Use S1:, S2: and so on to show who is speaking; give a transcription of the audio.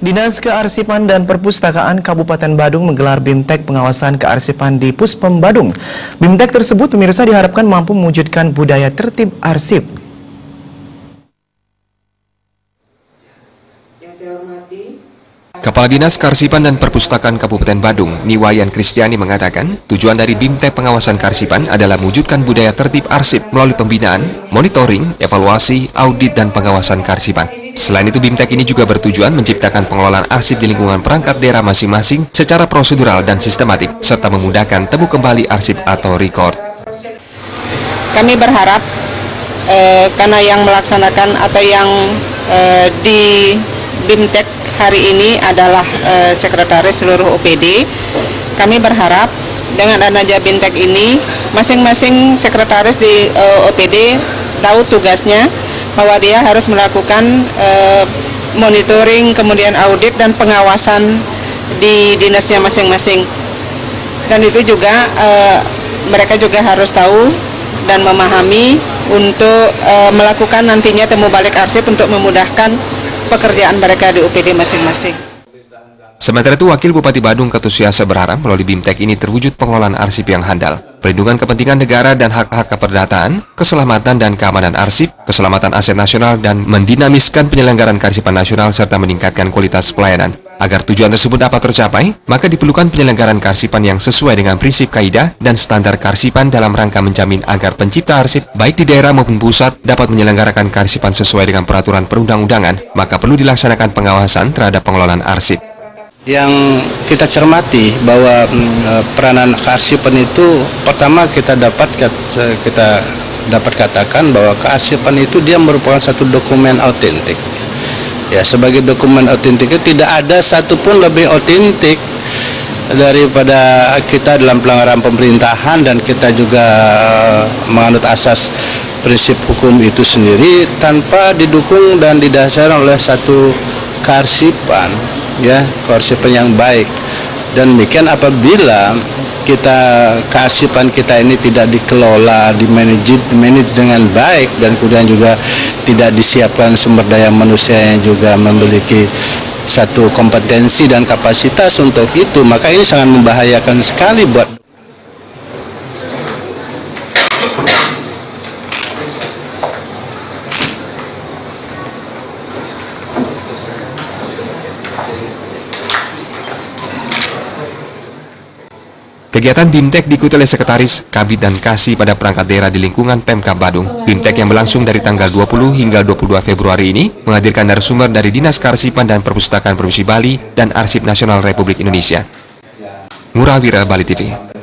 S1: Dinas Kearsipan dan Perpustakaan Kabupaten Badung menggelar BIMTEK pengawasan kearsipan di Puspem Badung. BIMTEK tersebut pemirsa diharapkan mampu mewujudkan budaya tertib arsip.
S2: Kepala Dinas Kearsipan dan Perpustakaan Kabupaten Badung, Niwayan Kristiani mengatakan, tujuan dari BIMTEK pengawasan kearsipan adalah mewujudkan budaya tertib arsip melalui pembinaan, monitoring, evaluasi, audit, dan pengawasan kearsipan. Selain itu, BIMTEK ini juga bertujuan menciptakan pengelolaan arsip di lingkungan perangkat daerah masing-masing secara prosedural dan sistematik, serta memudahkan temu kembali arsip atau record.
S3: Kami berharap karena yang melaksanakan atau yang di BIMTEK hari ini adalah sekretaris seluruh OPD. Kami berharap dengan adanya BIMTEK ini, masing-masing sekretaris di OPD tahu tugasnya, bahwa dia harus melakukan monitoring, kemudian audit dan pengawasan di dinasnya masing-masing. Dan itu juga mereka juga harus tahu dan memahami untuk melakukan nantinya temu balik arsip untuk memudahkan pekerjaan mereka di UPD masing-masing.
S2: Sementara itu, Wakil Bupati Badung Ketusiasa berharap melalui BIMTEK ini terwujud pengelolaan arsip yang handal, perlindungan kepentingan negara dan hak-hak keperdataan, keselamatan dan keamanan arsip, keselamatan aset nasional, dan mendinamiskan penyelenggaraan kearsipan nasional serta meningkatkan kualitas pelayanan. Agar tujuan tersebut dapat tercapai, maka diperlukan penyelenggaraan kearsipan yang sesuai dengan prinsip kaidah dan standar kearsipan dalam rangka menjamin agar pencipta arsip, baik di daerah maupun pusat, dapat menyelenggarakan kearsipan sesuai dengan peraturan perundang-undangan, maka perlu dilaksanakan pengawasan terhadap pengelolaan arsip.
S4: Yang kita cermati bahwa peranan kearsipan itu, pertama kita dapat katakan bahwa kearsipan itu dia merupakan satu dokumen autentik. Ya, sebagai dokumen autentik itu tidak ada satupun lebih autentik daripada kita dalam pelanggaran pemerintahan, dan kita juga menganut asas prinsip hukum itu sendiri tanpa didukung dan didasari oleh satu kearsipan, ya, kearsipan yang baik. Dan demikian apabila kearsipan kita ini tidak dikelola, dimanage dengan baik, dan kemudian juga tidak disiapkan sumber daya manusia yang juga memiliki satu kompetensi dan kapasitas untuk itu, maka ini sangat membahayakan sekali buat
S2: Kegiatan BIMTEK diikuti oleh Sekretaris, Kabid, dan Kasih pada perangkat daerah di lingkungan Pemkab Badung. BIMTEK yang berlangsung dari tanggal 20 hingga 22 Februari ini menghadirkan narasumber dari Dinas Kearsipan dan Perpustakaan Provinsi Bali dan Arsip Nasional Republik Indonesia. Ngurah Wira, Bali TV.